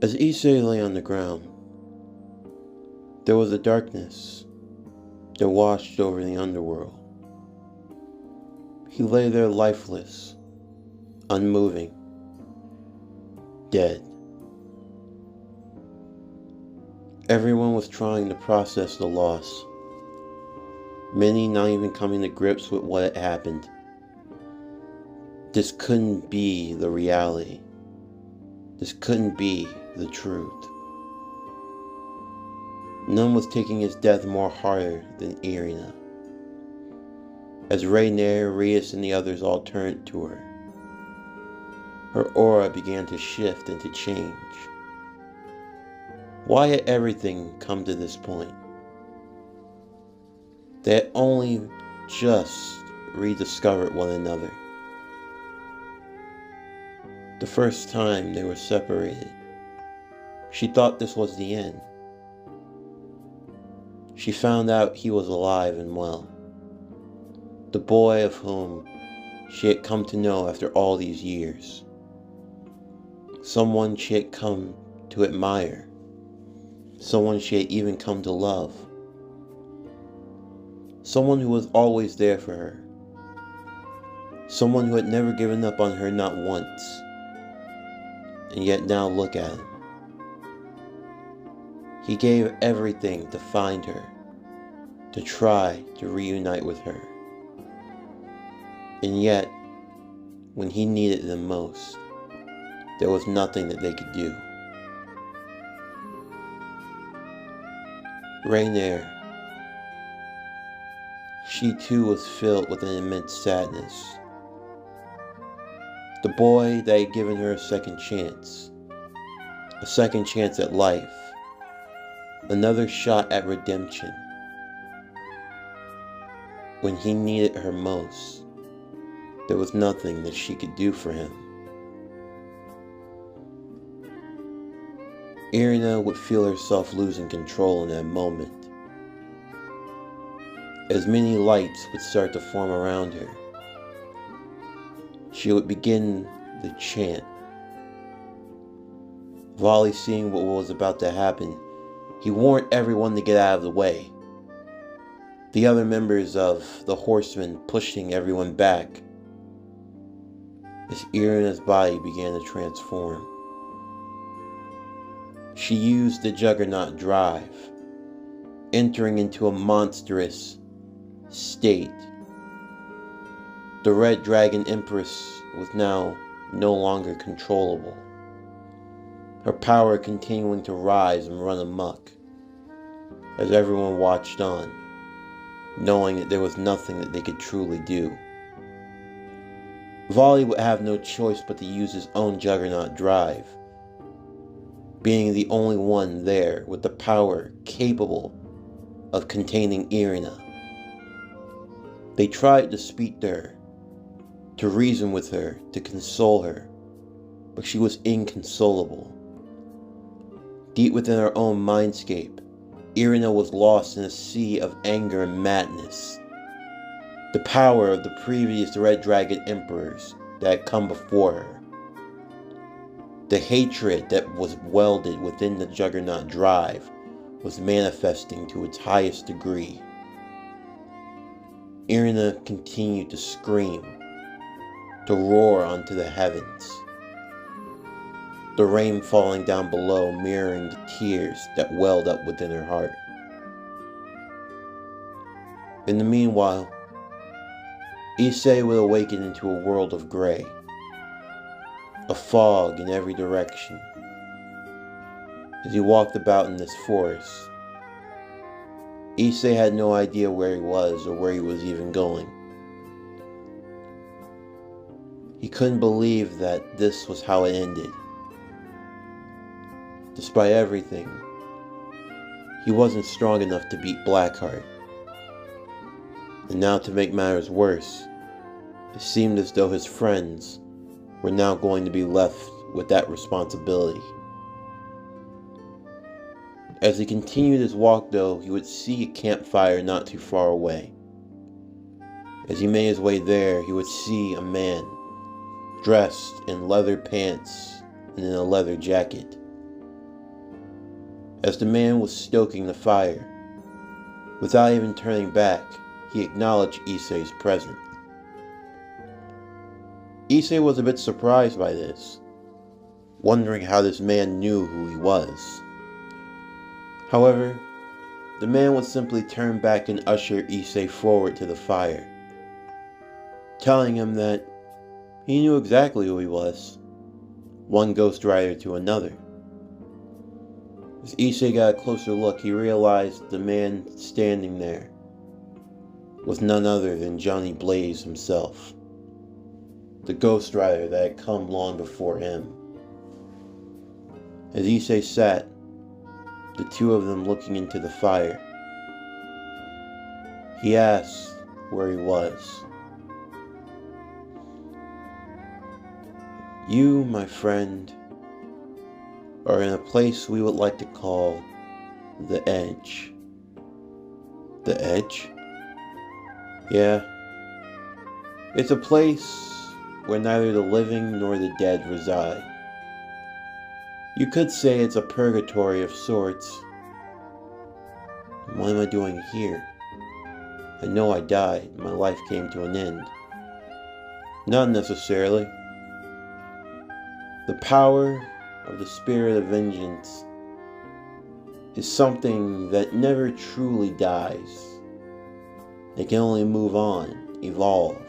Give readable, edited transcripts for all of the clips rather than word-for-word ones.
As Issei lay on the ground, there was a darkness that washed over the underworld. He lay there lifeless, unmoving, dead. Everyone was trying to process the loss, many not even coming to grips with what had happened. This couldn't be the reality. This couldn't be the truth. None was taking his death more harder than Irena. As Irena, Rias, and the others all turned to her, her aura began to shift and to change. Why had everything come to this point? They had only just rediscovered one another. The first time they were separated, she thought this was the end. She found out he was alive and well. The boy of whom she had come to know after all these years. Someone she had come to admire. Someone she had even come to love. Someone who was always there for her. Someone who had never given up on her, not once. And yet now look at him. He gave everything to find her, to try to reunite with her. And yet, when he needed them most, there was nothing that they could do. Rainier, she too was filled with an immense sadness. The boy that had given her a second chance at life, another shot at redemption. When he needed her most, there was nothing that she could do for him. Irena would feel herself losing control in that moment, as many lights would start to form around her. She would begin the chant. Volley, seeing what was about to happen, he warned everyone to get out of the way. The other members of the horsemen pushing everyone back, as Irena's body began to transform. She used the Juggernaut drive, entering into a monstrous state. The Red Dragon Empress was now no longer controllable, her power continuing to rise and run amok, as everyone watched on, knowing that there was nothing that they could truly do. Volley would have no choice but to use his own Juggernaut drive, being the only one there with the power capable of containing Irena. They tried to speak to her, to reason with her, to console her, but she was inconsolable. Deep within her own mindscape, Irena was lost in a sea of anger and madness. The power of the previous Red Dragon Emperors that had come before her. The hatred that was welded within the Juggernaut drive was manifesting to its highest degree. Irena continued to scream, to roar onto the heavens. The rain falling down below mirroring the tears that welled up within her heart. In the meanwhile, Issei would awaken into a world of gray, a fog in every direction. As he walked about in this forest, Issei had no idea where he was or where he was even going. He couldn't believe that this was how it ended. Despite everything, he wasn't strong enough to beat Blackheart. And now, to make matters worse, it seemed as though his friends were now going to be left with that responsibility. As he continued his walk, though, he would see a campfire not too far away. As he made his way there, he would see a man dressed in leather pants and in a leather jacket, As the man was stoking the fire, without even turning back, he acknowledged Issei's presence. Issei was a bit surprised by this, wondering how this man knew who he was. However, the man would simply turn back and usher Issei forward to the fire, telling him that he knew exactly who he was, one Ghost Rider to another. As Issei got a closer look, he realized the man standing there was none other than Johnny Blaze himself, the Ghost Rider that had come long before him. As Issei sat, the two of them looking into the fire, he asked where he was. You, my friend, are in a place we would like to call the Edge. The Edge? Yeah. It's a place where neither the living nor the dead reside. You could say it's a purgatory of sorts. What am I doing here? I know I died. My life came to an end. Not necessarily. The power of the spirit of vengeance is something that never truly dies. It can only move on, evolve.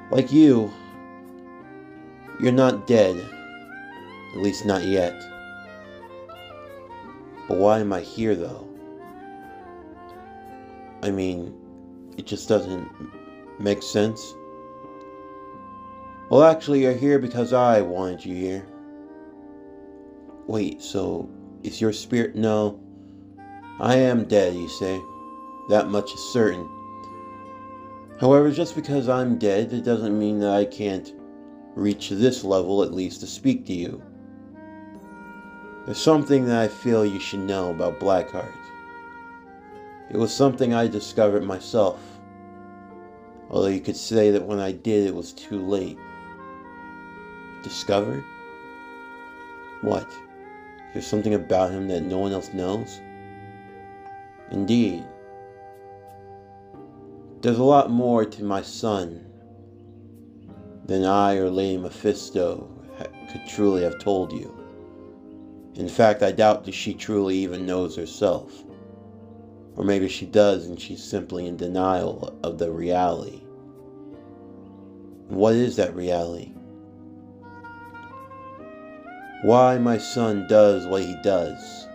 Like you're not dead, at least not yet. But why am I here though? I mean, it just doesn't make sense. Well, actually, you're here because I wanted you here. Wait, so is your spirit? No, I am dead, you say. That much is certain. However, just because I'm dead, it doesn't mean that I can't reach this level at least to speak to you. There's something that I feel you should know about Blackheart. It was something I discovered myself. Although you could say that when I did, it was too late. Discovered? What? There's something about him that no one else knows? Indeed. There's a lot more to my son than I or Lady Mephisto could truly have told you. In fact, I doubt that she truly even knows herself. Or maybe she does and she's simply in denial of the reality. And what is that reality? Why my son does what he does.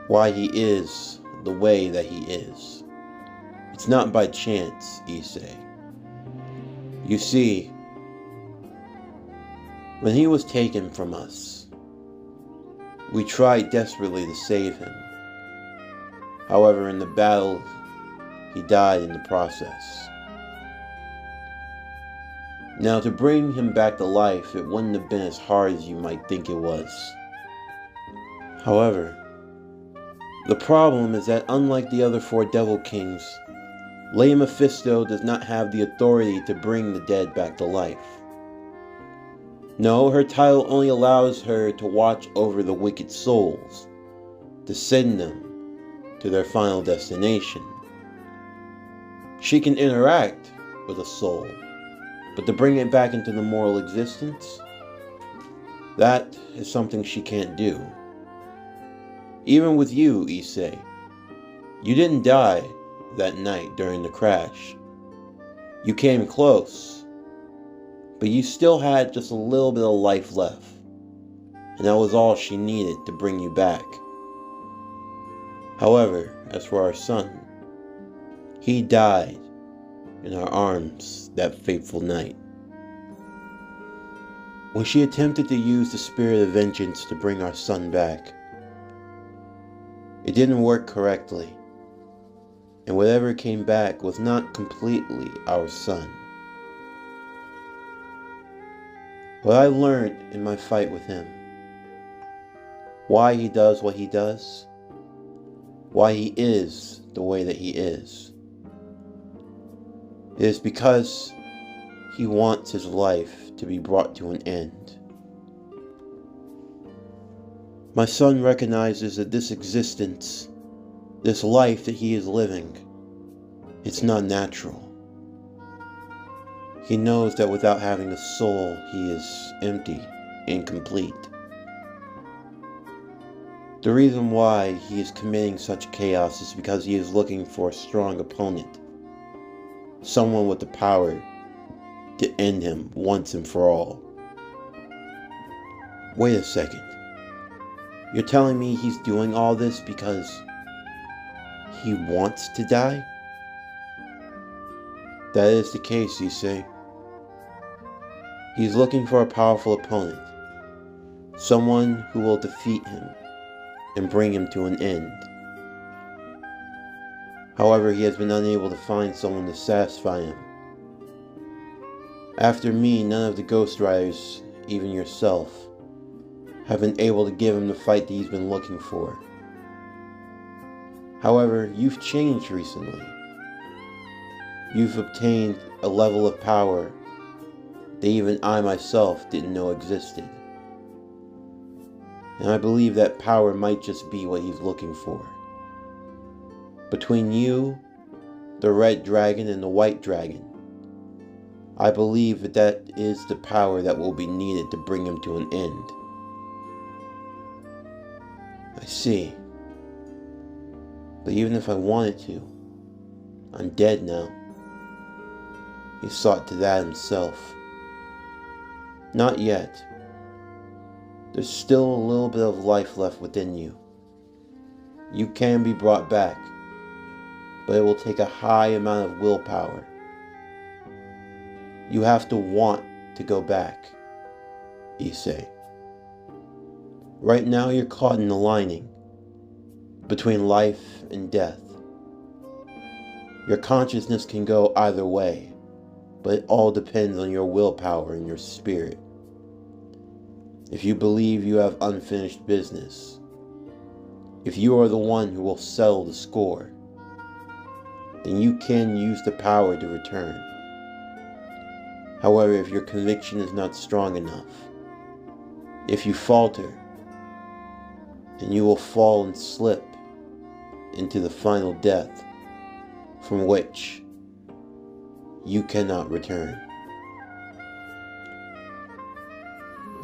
Why he is the way that he is. It's not by chance, Issei. You see, when he was taken from us, we tried desperately to save him. However, in the battle, he died in the process. Now, to bring him back to life, it wouldn't have been as hard as you might think it was. However, the problem is that unlike the other 4 Devil Kings, Lady Mephisto does not have the authority to bring the dead back to life. No, her title only allows her to watch over the wicked souls, to send them to their final destination. She can interact with a soul, but to bring it back into the moral existence, that is something she can't do. Even with you, Issei, you didn't die that night during the crash. You came close, but you still had just a little bit of life left, and that was all she needed to bring you back. However, as for our son, he died in our arms that fateful night. When she attempted to use the spirit of vengeance to bring our son back, it didn't work correctly, and whatever came back was not completely our son. What I learned in my fight with him, why he does what he does, why he is the way that he is because he wants his life to be brought to an end. My son recognizes that this existence, this life that he is living, it's not natural. He knows that without having a soul, he is empty, incomplete. The reason why he is committing such chaos is because he is looking for a strong opponent. Someone with the power to end him once and for all. Wait a second. You're telling me he's doing all this because he wants to die? That is the case, Issei. He's looking for a powerful opponent. Someone who will defeat him and bring him to an end. However, he has been unable to find someone to satisfy him. After me, none of the Ghost Riders, even yourself, have been able to give him the fight that he's been looking for. However, you've changed recently. You've obtained a level of power that even I myself didn't know existed. And I believe that power might just be what he's looking for. Between you, the red dragon, and the white dragon, I believe that that is the power that will be needed to bring him to an end. I see. But even if I wanted to, I'm dead now. He sought to that himself. Not yet. There's still a little bit of life left within you. You can be brought back, but it will take a high amount of willpower. You have to want to go back, Issei. Right now you're caught in the lining between life and death. Your consciousness can go either way, but it all depends on your willpower and your spirit. If you believe you have unfinished business, if you are the one who will settle the score, then you can use the power to return. However, if your conviction is not strong enough, if you falter, then you will fall and slip into the final death from which you cannot return.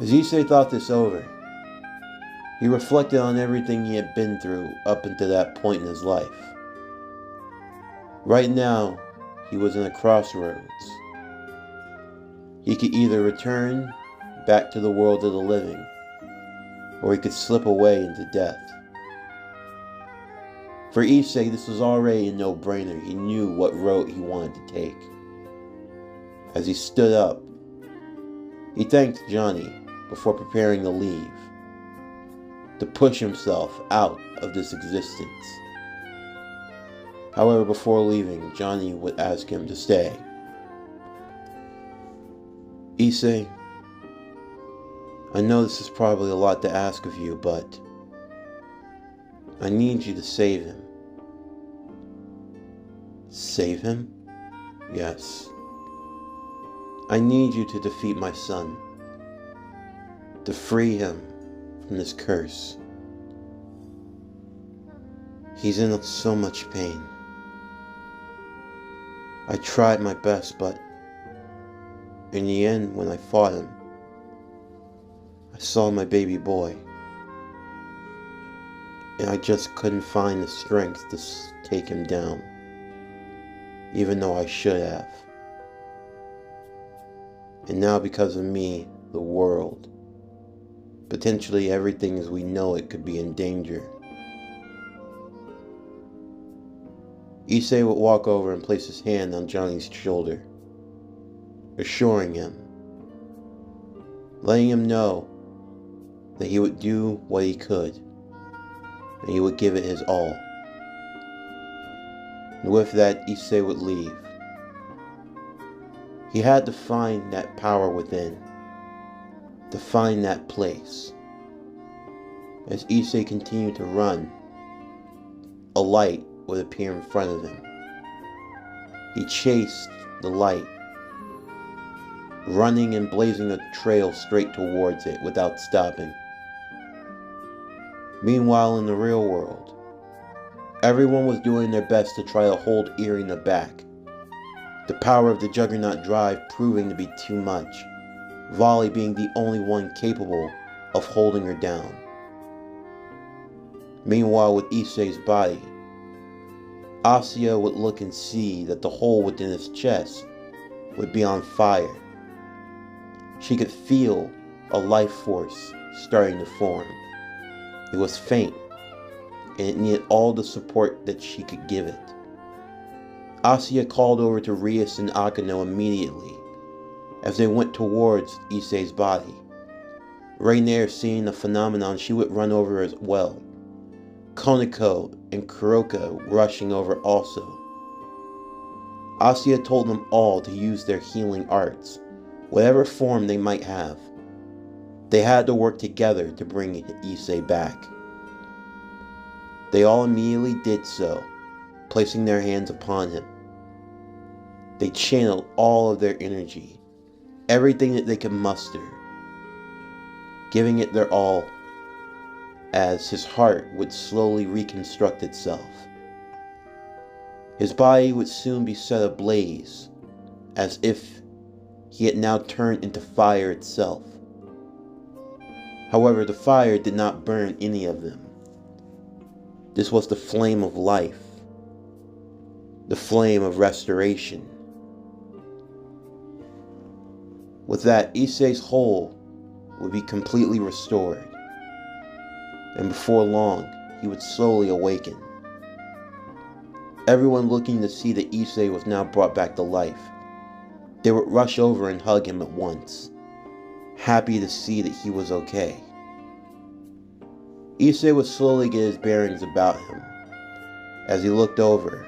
As Issei thought this over, he reflected on everything he had been through up until that point in his life. Right now, he was in a crossroads. He could either return back to the world of the living, or he could slip away into death. For Issei, this was already a no-brainer. He knew what road he wanted to take. As he stood up, he thanked Johnny before preparing to leave, to push himself out of this existence. However, before leaving, Johnny would ask him to stay. Issei, I know this is probably a lot to ask of you, but I need you to save him. Save him? Yes. I need you to defeat my son, to free him from this curse. He's in so much pain. I tried my best, but in the end, when I fought him, I saw my baby boy, and I just couldn't find the strength to take him down, even though I should have. And now because of me, the world, potentially everything as we know it, could be in danger. Issei would walk over and place his hand on Johnny's shoulder, assuring him, letting him know that he would do what he could, and he would give it his all. And with that, Issei would leave. He had to find that power within, to find that place. As Issei continued to run, a light would appear in front of him. He chased the light, running and blazing a trail straight towards it without stopping. Meanwhile, in the real world, everyone was doing their best to try to hold Irena back. The power of the Juggernaut drive proving to be too much, Volley being the only one capable of holding her down. Meanwhile, with Issei's body, Asuya would look and see that the hole within his chest would be on fire. She could feel a life force starting to form. It was faint, and it needed all the support that she could give it. Asuya called over to Rias and Akano immediately as they went towards Issei's body. Rainier, seeing the phenomenon, she would run over as well. Koneko and Kuroka rushing over also. Asuya told them all to use their healing arts, whatever form they might have. They had to work together to bring Issei back. They all immediately did so, placing their hands upon him. They channeled all of their energy, everything that they could muster, giving it their all as his heart would slowly reconstruct itself. His body would soon be set ablaze, as if he had now turned into fire itself. However, the fire did not burn any of them. This was the flame of life, the flame of restoration. With that, Issei's whole would be completely restored, and before long, he would slowly awaken. Everyone looking to see that Issei was now brought back to life, they would rush over and hug him at once, happy to see that he was okay. Issei would slowly get his bearings about him as he looked over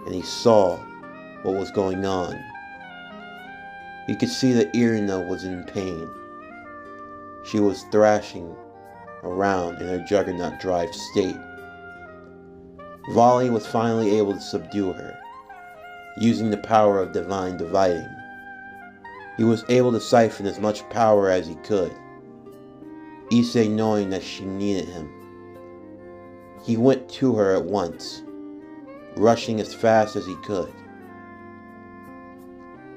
and he saw what was going on. He could see that Irena was in pain. She was thrashing around in her Juggernaut drive state. Volley was finally able to subdue her, using the power of divine dividing. He was able to siphon as much power as he could, Issei knowing that she needed him. He went to her at once, rushing as fast as he could.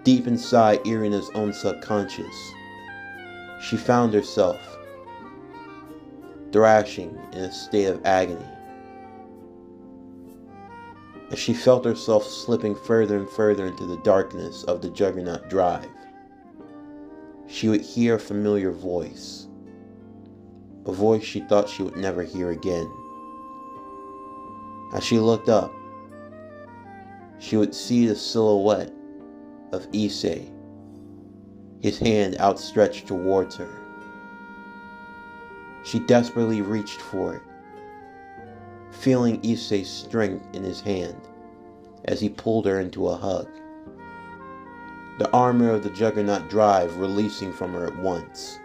Deep inside Irena's own subconscious, she found herself thrashing in a state of agony. As she felt herself slipping further and further into the darkness of the Juggernaut drive, she would hear a familiar voice, a voice she thought she would never hear again. As she looked up, she would see the silhouette of Issei, his hand outstretched towards her. She desperately reached for it, feeling Issei's strength in his hand as he pulled her into a hug. The armor of the Juggernaut drive releasing from her at once,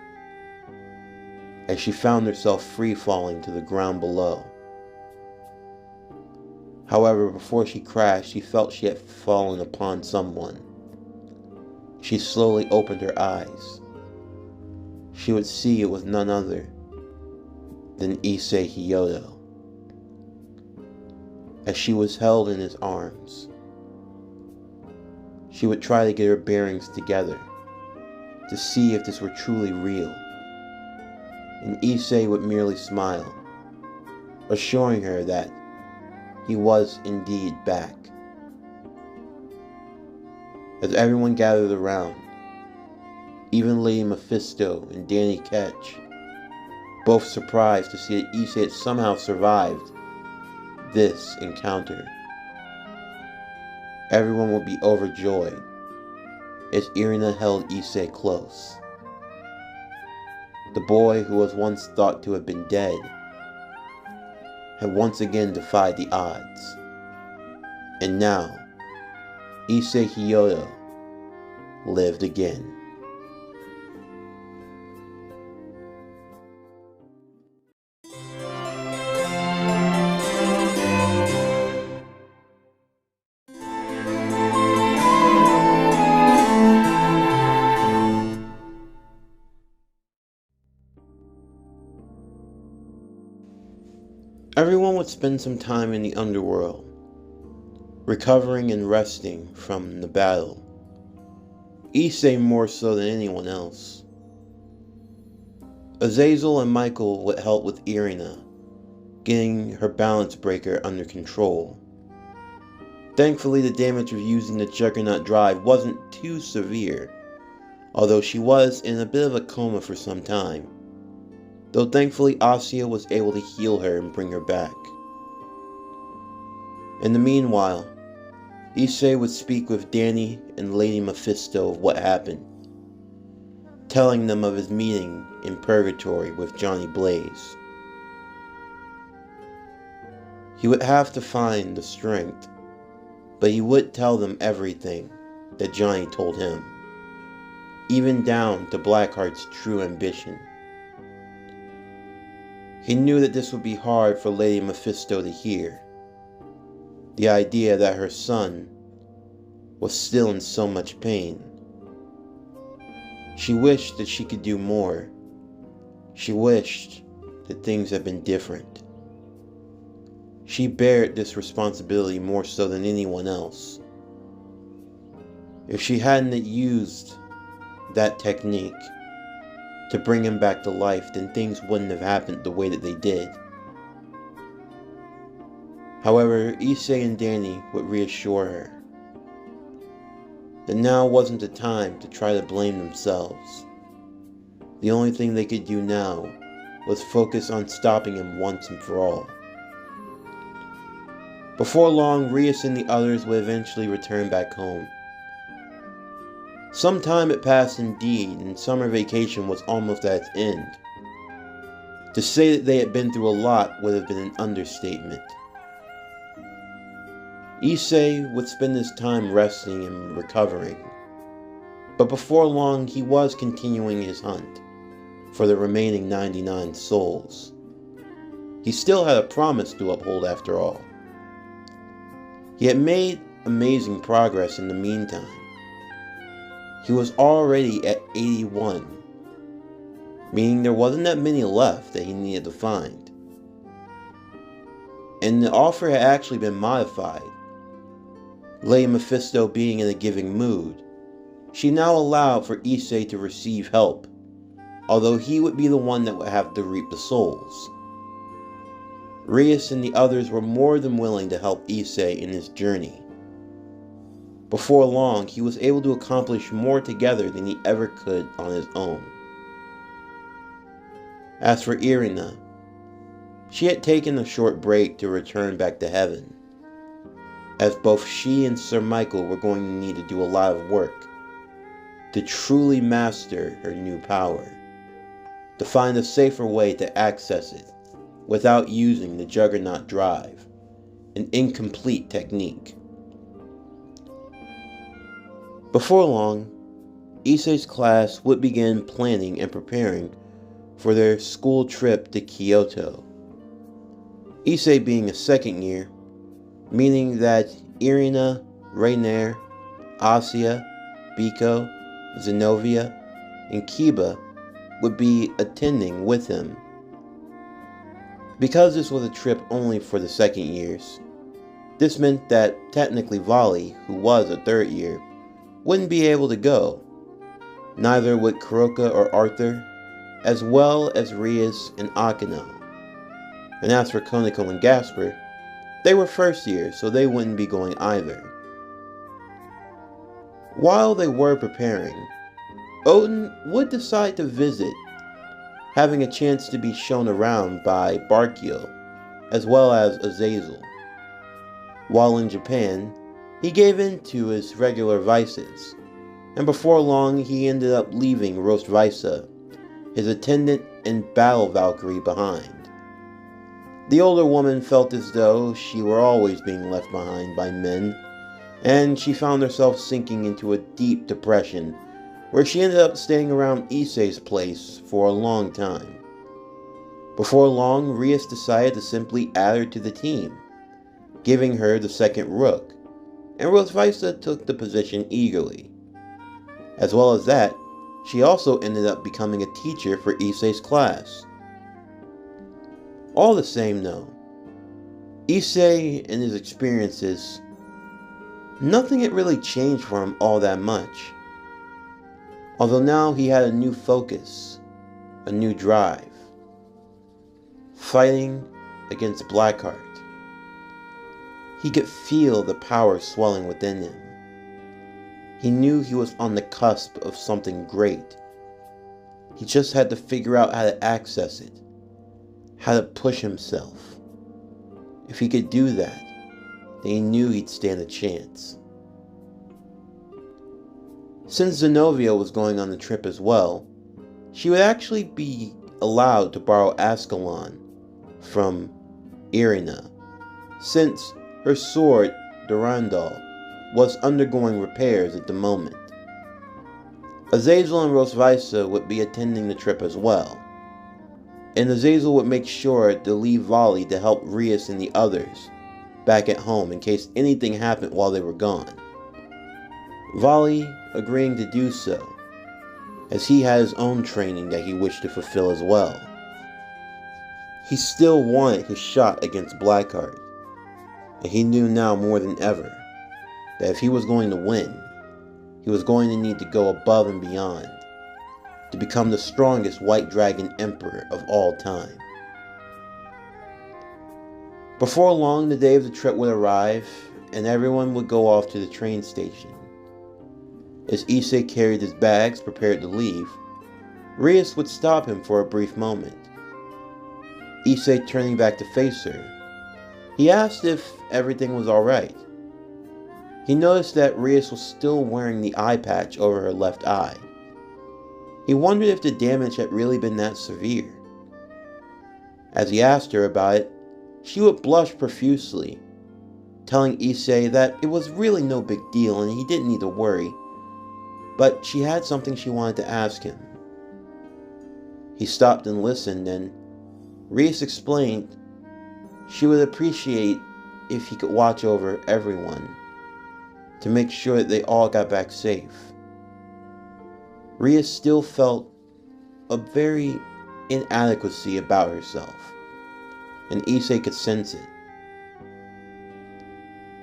as she found herself free falling to the ground below. However, before she crashed, she felt she had fallen upon someone. She slowly opened her eyes. She would see it was none other than Issei Kyoto. As she was held in his arms, she would try to get her bearings together to see if this were truly real. And Issei would merely smile, assuring her that he was indeed back. As everyone gathered around, even Lady Mephisto and Danny Ketch, both surprised to see that Issei had somehow survived this encounter. Everyone would be overjoyed as Irena held Issei close. The boy who was once thought to have been dead had once again defied the odds. And now, Issei Kyoto lived again. Everyone would spend some time in the underworld, recovering and resting from the battle. Issei more so than anyone else. Azazel and Michael would help with Irena, getting her balance breaker under control. Thankfully, the damage of using the Juggernaut drive wasn't too severe, although she was in a bit of a coma for some time. Though thankfully Asya was able to heal her and bring her back. In the meanwhile, Issei would speak with Danny and Lady Mephisto of what happened, telling them of his meeting in Purgatory with Johnny Blaze. He would have to find the strength, but he would tell them everything that Johnny told him, even down to Blackheart's true ambition. He knew that this would be hard for Lady Mephisto to hear. The idea that her son was still in so much pain. She wished that she could do more. She wished that things had been different. She bared this responsibility more so than anyone else. If she hadn't used that technique to bring him back to life, then things wouldn't have happened the way that they did. However, Issei and Danny would reassure her that now wasn't the time to try to blame themselves. The only thing they could do now was focus on stopping him once and for all. Before long, Rias and the others would eventually return back home. Some time had passed indeed, and summer vacation was almost at its end. To say that they had been through a lot would have been an understatement. Issei would spend his time resting and recovering, but before long he was continuing his hunt for the remaining 99 souls. He still had a promise to uphold after all. He had made amazing progress in the meantime. He was already at 81, meaning there wasn't that many left that he needed to find. And the offer had actually been modified. Lady Mephisto being in a giving mood, she now allowed for Issei to receive help, although he would be the one that would have to reap the souls. Rias and the others were more than willing to help Issei in his journey. Before long, he was able to accomplish more together than he ever could on his own. As for Irena, she had taken a short break to return back to heaven, as both she and Sir Michael were going to need to do a lot of work to truly master her new power, to find a safer way to access it without using the Juggernaut drive, an incomplete technique. Before long, Issei's class would begin planning and preparing for their school trip to Kyoto. Issei being a second year, meaning that Irena, Rainier, Asya, Biko, Zenobia, and Kiba would be attending with him. Because this was a trip only for the second years, this meant that technically Vali, who was a third year, wouldn't be able to go. Neither would Kuroka or Arthur, as well as Rias and Akino. And as for Koniko and Gasper, they were first years, so they wouldn't be going either. While they were preparing, Odin would decide to visit, having a chance to be shown around by Barkio, as well as Azazel. While in Japan, he gave in to his regular vices, and before long he ended up leaving Rostvisa, his attendant and battle Valkyrie, behind. The older woman felt as though she were always being left behind by men, and she found herself sinking into a deep depression, where she ended up staying around Issei's place for a long time. Before long, Rias decided to simply add her to the team, giving her the second rook, and Rostvisa took the position eagerly. As well as that, she also ended up becoming a teacher for Issei's class. All the same though, Issei and his experiences, nothing had really changed for him all that much. Although now he had a new focus, a new drive. Fighting against Blackheart. He could feel the power swelling within him. He knew he was on the cusp of something great. He just had to figure out how to access it, how to push himself. If he could do that, then he knew he'd stand a chance. Since Zenobia was going on the trip as well, she would actually be allowed to borrow Ascalon from Irena, since her sword, Durandal, was undergoing repairs at the moment. Azazel and Rosvisa would be attending the trip as well, and Azazel would make sure to leave Volley to help Rias and the others back at home in case anything happened while they were gone. Volley agreeing to do so, as he had his own training that he wished to fulfill as well. He still wanted his shot against Blackheart, and he knew now more than ever that if he was going to win, he was going to need to go above and beyond to become the strongest White Dragon Emperor of all time. Before long, the day of the trip would arrive, and everyone would go off to the train station. As Issei carried his bags prepared to leave, Rias would stop him for a brief moment. Issei turning back to face her, he asked if everything was alright. He noticed that Rias was still wearing the eye patch over her left eye. He wondered if the damage had really been that severe. As he asked her about it, she would blush profusely, telling Issei that it was really no big deal and he didn't need to worry, but she had something she wanted to ask him. He stopped and listened, and Rias explained she would appreciate if he could watch over everyone to make sure that they all got back safe. Rias still felt a very inadequacy about herself, and Issei could sense it.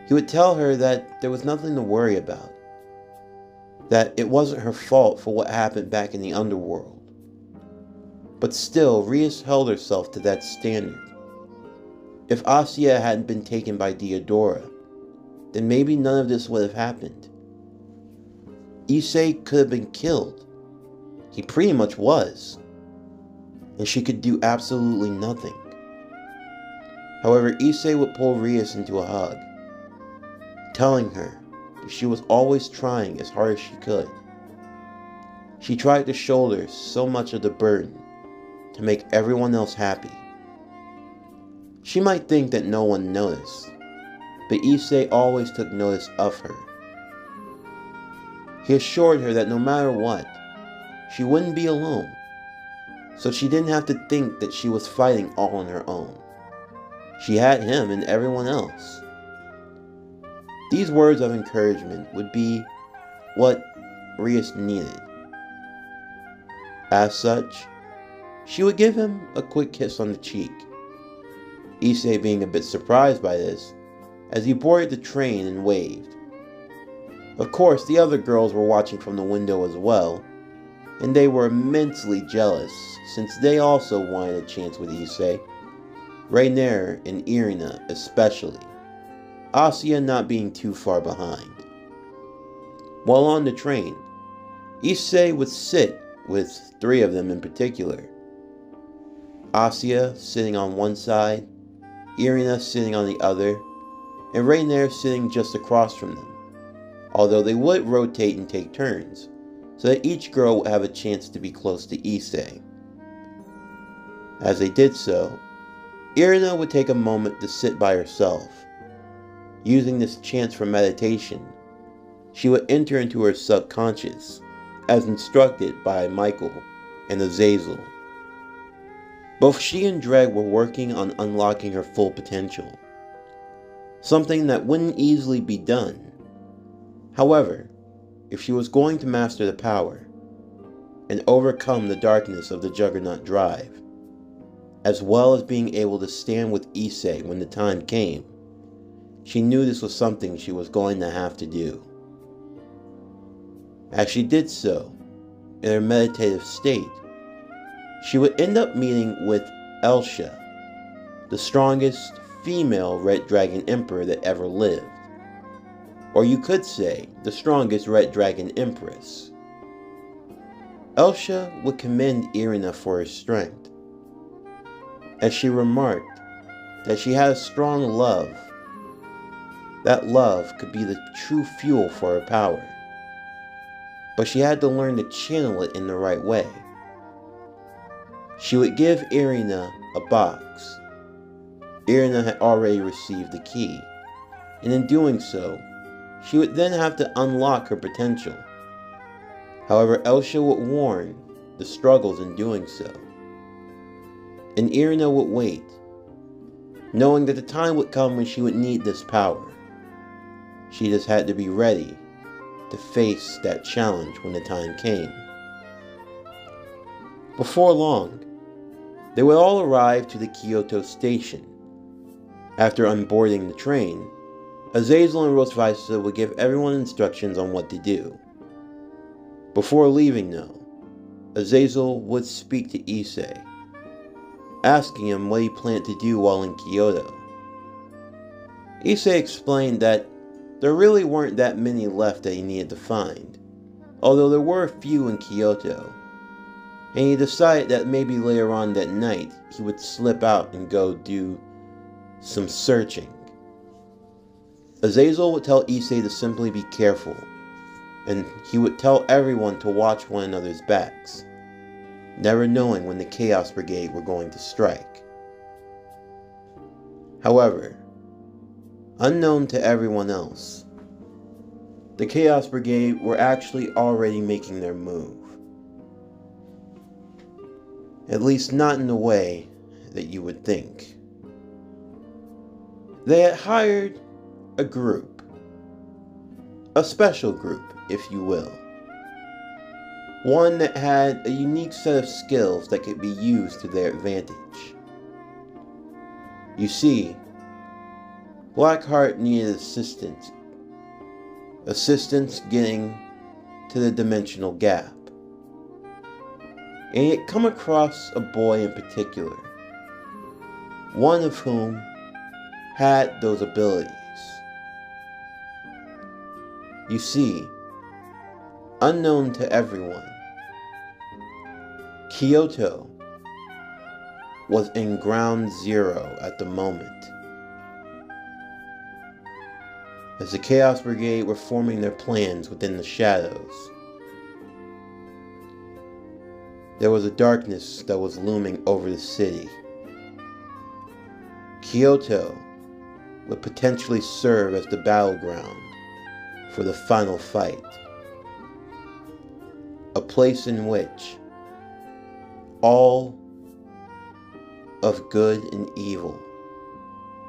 He would tell her that there was nothing to worry about, that it wasn't her fault for what happened back in the underworld. But still, Rias held herself to that standard. If Asya hadn't been taken by Diodora, then maybe none of this would have happened. Issei could have been killed. He pretty much was. And she could do absolutely nothing. However, Issei would pull Rias into a hug, telling her that she was always trying as hard as she could. She tried to shoulder so much of the burden to make everyone else happy. She might think that no one noticed, but Issei always took notice of her. He assured her that no matter what, she wouldn't be alone, so she didn't have to think that she was fighting all on her own. She had him and everyone else. These words of encouragement would be what Rias needed. As such, she would give him a quick kiss on the cheek, Issei being a bit surprised by this, as he boarded the train and waved. Of course, the other girls were watching from the window as well, and they were immensely jealous since they also wanted a chance with Issei, Rainier and Irena especially, Asya not being too far behind. While on the train, Issei would sit with 3 of them in particular. Asya sitting on one side, Irena sitting on the other, and Rainier sitting just across from them, although they would rotate and take turns, so that each girl would have a chance to be close to Issei. As they did so, Irena would take a moment to sit by herself. Using this chance for meditation, she would enter into her subconscious, as instructed by Michael and Azazel. Both she and Dreg were working on unlocking her full potential, something that wouldn't easily be done. However, if she was going to master the power and overcome the darkness of the Juggernaut drive, as well as being able to stand with Issei when the time came, she knew this was something she was going to have to do. As she did so, in her meditative state, she would end up meeting with Elsha, the strongest female Red Dragon Emperor that ever lived. Or you could say, the strongest Red Dragon Empress. Elsha would commend Irena for her strength, as she remarked that she had a strong love. That love could be the true fuel for her power, but she had to learn to channel it in the right way. She would give Irena a box. Irena had already received the key, and in doing so, she would then have to unlock her potential. However, Elsha would warn the struggles in doing so, and Irena would wait, knowing that the time would come when she would need this power. She just had to be ready to face that challenge when the time came. Before long, they would all arrive to the Kyoto station. After unboarding the train, Azazel and Rosvisa would give everyone instructions on what to do. Before leaving though, Azazel would speak to Issei, asking him what he planned to do while in Kyoto. Issei explained that there really weren't that many left that he needed to find, although there were a few in Kyoto, and he decided that maybe later on that night he would slip out and go do some searching. Azazel would tell Issei to simply be careful, and he would tell everyone to watch one another's backs, never knowing when the Chaos Brigade were going to strike. However, unknown to everyone else, the Chaos Brigade were actually already making their move. At least not in the way that you would think. They had hired a group, a special group, if you will. One that had a unique set of skills that could be used to their advantage. You see, Blackheart needed assistance getting to the dimensional gap. And he had come across a boy in particular, one of whom had those abilities. You see, unknown to everyone, Kyoto was in ground zero at the moment, as the Chaos Brigade were forming their plans within the shadows. There was a darkness that was looming over the city. Kyoto would potentially serve as the battleground for the final fight. A place in which all of good and evil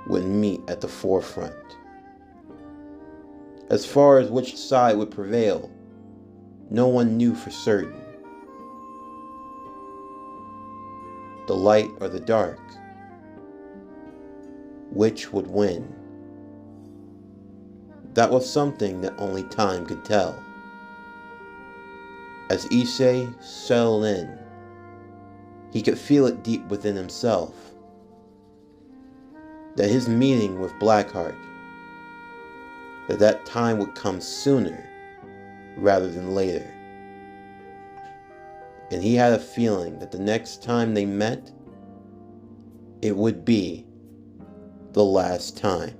would meet at the forefront. As far as which side would prevail, no one knew for certain. The light or the dark, which would win? That was something that only time could tell. As Issei settled in, he could feel it deep within himself, that his meeting with Blackheart, that time would come sooner rather than later. And he had a feeling that the next time they met, it would be the last time.